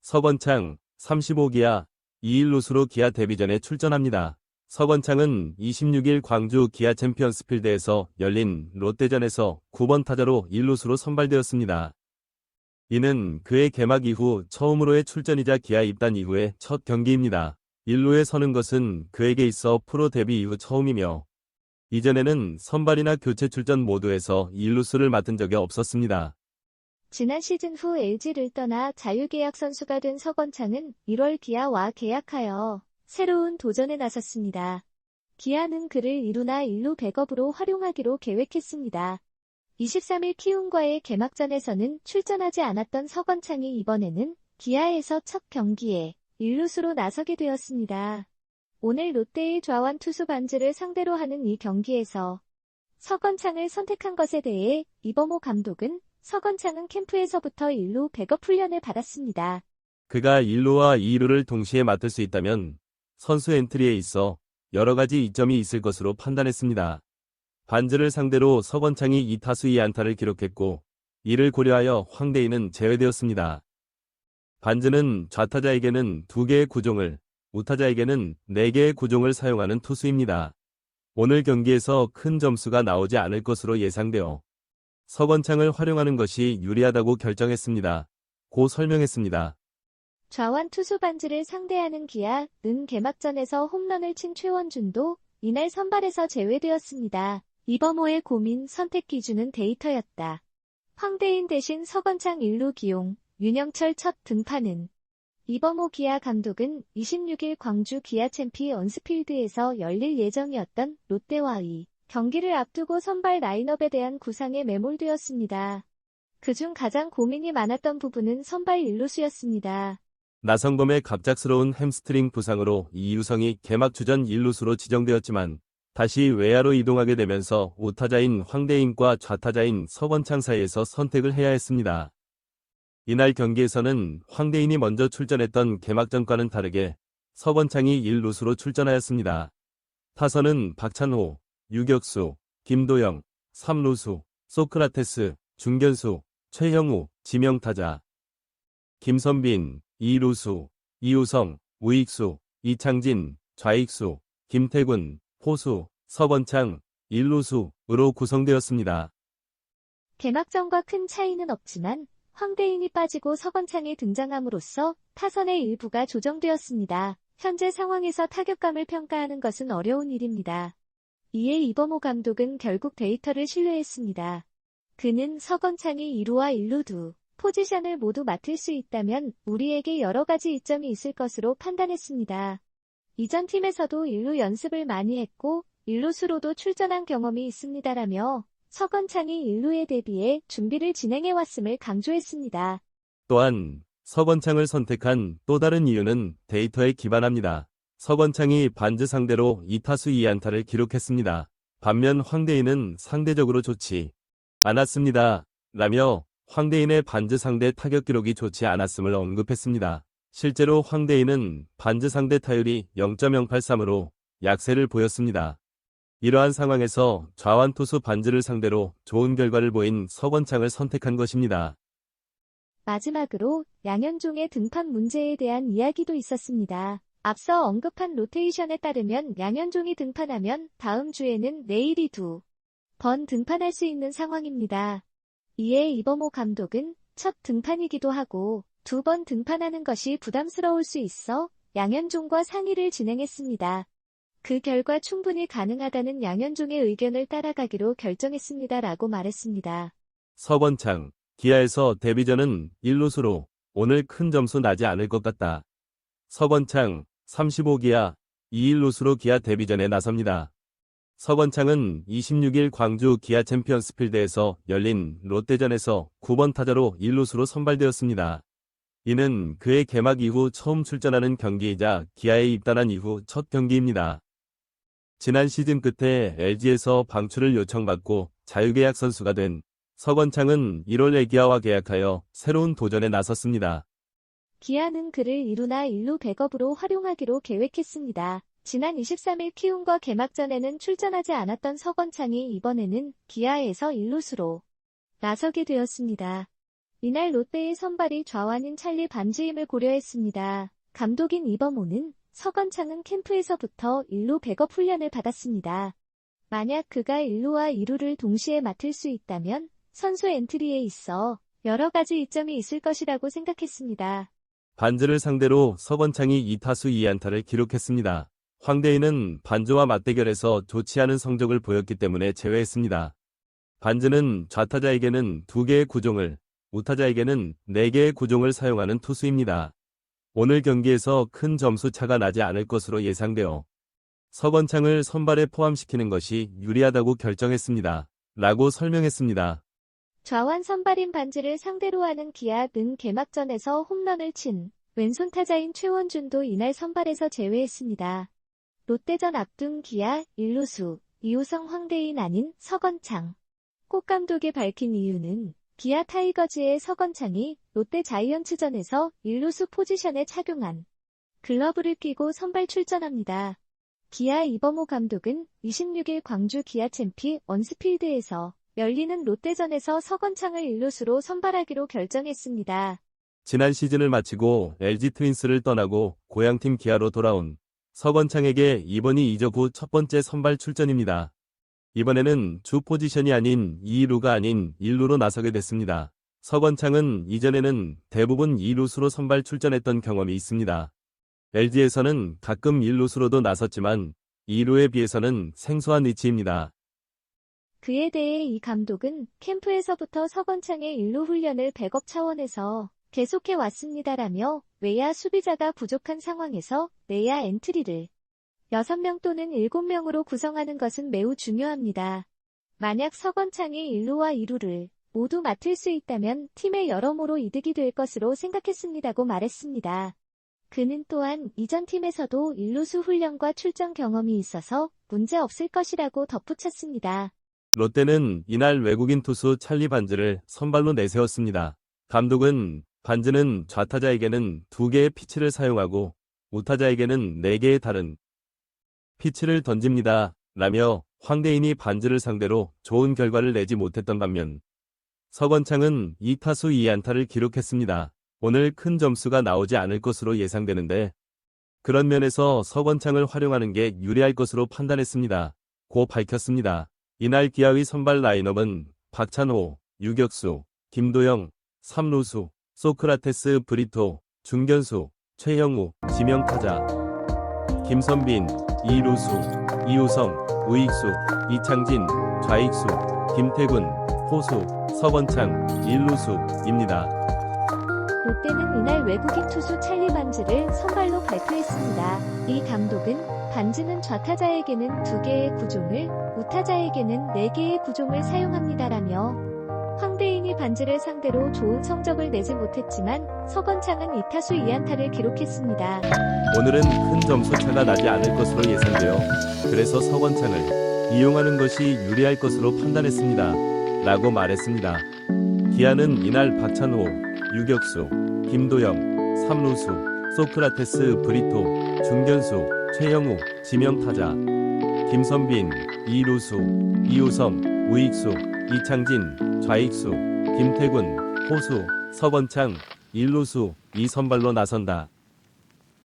서건창, 35기아, 2일루수로 기아 데뷔전에 출전합니다. 서건창은 26일 광주 기아 챔피언스필드에서 열린 롯데전에서 9번 타자로 1루수로 선발되었습니다. 이는 그의 개막 이후 처음으로의 출전이자 기아 입단 이후의 첫 경기입니다. 1루에 서는 것은 그에게 있어 프로 데뷔 이후 처음이며 이전에는 선발이나 교체 출전 모두에서 1루수를 맡은 적이 없었습니다. 지난 시즌 후 LG를 떠나 자유계약 선수가 된 서건창은 1월 기아와 계약하여 새로운 도전에 나섰습니다. 기아는 그를 2루나 1루 백업으로 활용하기로 계획했습니다. 23일 키움과의 개막전에서는 출전하지 않았던 서건창이 이번에는 기아에서 첫 경기에 1루수로 나서게 되었습니다. 오늘 롯데의 좌완 투수 반즈를 상대로 하는 이 경기에서 서건창을 선택한 것에 대해 이범호 감독은 서건창은 캠프에서부터 1루 백업 훈련을 받았습니다. 그가 1루와 2루를 동시에 맡을 수 있다면 선수 엔트리에 있어 여러 가지 이점이 있을 것으로 판단했습니다. 반즈를 상대로 서건창이 2타수 2안타를 기록했고 이를 고려하여 황대인은 제외되었습니다. 반즈는 좌타자에게는 2개의 구종을, 우타자에게는 4개의 구종을 사용하는 투수입니다. 오늘 경기에서 큰 점수가 나오지 않을 것으로 예상되어 서건창을 활용하는 것이 유리하다고 결정했습니다. 고 설명했습니다. 좌완 투수 반즈를 상대하는 기아는 개막전에서 홈런을 친 최원준도 이날 선발에서 제외되었습니다. 이범호의 고민 선택 기준은 데이터였다. 황대인 대신 서건창 1루 기용, 윤영철 첫 등판은 이범호 기아 감독은 26일 광주 기아 챔피언스필드에서 열릴 예정이었던 롯데와의 경기를 앞두고 선발 라인업에 대한 구상에 매몰되었습니다. 그중 가장 고민이 많았던 부분은 선발 1루수였습니다. 나성범의 갑작스러운 햄스트링 부상으로 이유성이 개막 주전 1루수로 지정되었지만 다시 외야로 이동하게 되면서 우타자인 황대인과 좌타자인 서건창 사이에서 선택을 해야 했습니다. 이날 경기에서는 황대인이 먼저 출전했던 개막전과는 다르게 서건창이 1루수로 출전하였습니다. 타선은 박찬호, 유격수, 김도영, 3루수, 소크라테스, 중견수, 최형우, 지명타자, 김선빈, 2루수, 이우성, 우익수, 이창진, 좌익수, 김태군, 포수, 서건창, 1루수로 구성되었습니다. 개막전과 큰 차이는 없지만 황대인이 빠지고 서건창이 등장함으로써 타선의 일부가 조정되었습니다. 현재 상황에서 타격감을 평가하는 것은 어려운 일입니다. 이에 이범호 감독은 결국 데이터를 신뢰했습니다. 그는 서건창이 2루와 1루 두 포지션을 모두 맡을 수 있다면 우리에게 여러 가지 이점이 있을 것으로 판단했습니다. 이전 팀에서도 1루 연습을 많이 했고 1루수로도 출전한 경험이 있습니다라며 서건창이 1루에 대비해 준비를 진행해왔음을 강조했습니다. 또한 서건창을 선택한 또 다른 이유는 데이터에 기반합니다. 서건창이 반즈 상대로 2타수 2안타를 기록했습니다. 반면 황대인은 상대적으로 좋지 않았습니다. 라며 황대인의 반즈 상대 타격 기록이 좋지 않았음을 언급했습니다. 실제로 황대인은 반즈 상대 타율이 0.083으로 약세를 보였습니다. 이러한 상황에서 좌완 투수 반즈를 상대로 좋은 결과를 보인 서건창을 선택한 것입니다. 마지막으로 양현종의 등판 문제에 대한 이야기도 있었습니다. 앞서 언급한 로테이션에 따르면 양현종이 등판하면 다음 주에는 내일이 2번 등판할 수 있는 상황입니다. 이에 이범호 감독은 첫 등판이기도 하고 2번 등판하는 것이 부담스러울 수 있어 양현종과 상의를 진행했습니다. 그 결과 충분히 가능하다는 양현종의 의견을 따라가기로 결정했습니다라고 말했습니다. 서건창, 기아에서 데뷔전은 1루수로 오늘 큰 점수 나지 않을 것 같다. 서건창, 35기아, 2일루수로 기아 데뷔전에 나섭니다. 서건창은 26일 광주 기아 챔피언스필드에서 열린 롯데전에서 9번 타자로 1루수로 선발되었습니다. 이는 그의 개막 이후 처음 출전하는 경기이자 기아에 입단한 이후 첫 경기입니다. 지난 시즌 끝에 LG에서 방출을 요청받고 자유계약 선수가 된 서건창은 1월에 기아와 계약하여 새로운 도전에 나섰습니다. 기아는 그를 2루나 1루 백업으로 활용하기로 계획했습니다. 지난 23일 키움과 개막전에는 출전하지 않았던 서건창이 이번에는 기아에서 1루수로 나서게 되었습니다. 이날 롯데의 선발이 좌완인 찰리 반지임을 고려했습니다. 감독인 이범호는 서건창은 캠프에서부터 1루 백업 훈련을 받았습니다. 만약 그가 1루와 2루를 동시에 맡을 수 있다면 선수 엔트리에 있어 여러 가지 이점이 있을 것이라고 생각했습니다. 반즈를 상대로 서건창이 2타수 2안타를 기록했습니다. 황대인은 반즈와 맞대결에서 좋지 않은 성적을 보였기 때문에 제외했습니다. 반즈는 좌타자에게는 2개의 구종을, 우타자에게는 4개의 구종을 사용하는 투수입니다. 오늘 경기에서 큰 점수 차가 나지 않을 것으로 예상되어 서건창을 선발에 포함시키는 것이 유리하다고 결정했습니다. 라고 설명했습니다. 좌완 선발인 반지를 상대로 하는 기아는 개막전에서 홈런을 친 왼손 타자인 최원준도 이날 선발에서 제외했습니다. 롯데전 앞둔 기아 1루수 이호성 황대인 아닌 서건창. 꼭 감독이 밝힌 이유는 기아 타이거즈의 서건창이 롯데 자이언츠전에서 1루수 포지션에 착용한 글러브를 끼고 선발 출전합니다. 기아 이범호 감독은 26일 광주 기아 챔피 언스필드에서 열리는 롯데전에서 서건창을 1루수로 선발하기로 결정했습니다. 지난 시즌을 마치고 LG 트윈스를 떠나고 고향팀 기아로 돌아온 서건창에게 이번이 이적 후 첫 번째 선발 출전입니다. 이번에는 주 포지션이 아닌 2루가 아닌 1루로 나서게 됐습니다. 서건창은 이전에는 대부분 2루수로 선발 출전했던 경험이 있습니다. LG에서는 가끔 1루수로도 나섰지만 2루에 비해서는 생소한 위치입니다. 그에 대해 이 감독은 캠프에서부터 서건창의 1루 훈련을 백업 차원에서 계속해 왔습니다라며 외야 수비자가 부족한 상황에서 내야 엔트리를 6명 또는 7명으로 구성하는 것은 매우 중요합니다. 만약 서건창이 1루와 2루를 모두 맡을 수 있다면 팀의 여러모로 이득이 될 것으로 생각했습니다고 말했습니다. 그는 또한 이전 팀에서도 1루수 훈련과 출전 경험이 있어서 문제 없을 것이라고 덧붙였습니다. 롯데는 이날 외국인 투수 찰리 반즈를 선발로 내세웠습니다. 감독은 반즈는 좌타자에게는 2개의 피치를 사용하고 우타자에게는 4개의 다른 피치를 던집니다. 라며 황대인이 반즈를 상대로 좋은 결과를 내지 못했던 반면 서건창은 2타수 2안타를 기록했습니다. 오늘 큰 점수가 나오지 않을 것으로 예상되는데 그런 면에서 서건창을 활용하는 게 유리할 것으로 판단했습니다. 고 밝혔습니다. 이날 기아의 선발 라인업은 박찬호, 유격수, 김도영, 3루수, 소크라테스 브리토, 중견수, 최형우, 지명타자, 김선빈, 2루수, 이우성, 우익수, 이창진, 좌익수, 김태군, 포수, 서건창, 1루수입니다. 롯데는 이날 외국인 투수 찰리 반즈를 선발로 발표했습니다. 이 감독은 반즈는 좌타자에게는 2개의 구종을, 우타자에게는 4개의 구종을 사용합니다라며 황대인이 반즈를 상대로 좋은 성적을 내지 못했지만 서건창은 2타수 2안타를 기록했습니다. 오늘은 큰 점수 차가 나지 않을 것으로 예상되어 그래서 서건창을 이용하는 것이 유리할 것으로 판단했습니다. 라고 말했습니다. 기아는 이날 박찬호, 유격수, 김도영, 3루수, 소크라테스 브리토, 중견수, 최형우, 지명타자, 김선빈, 2루수, 이우성, 우익수, 이창진, 좌익수, 김태군, 포수, 서건창, 1루수 이 선발로 나선다.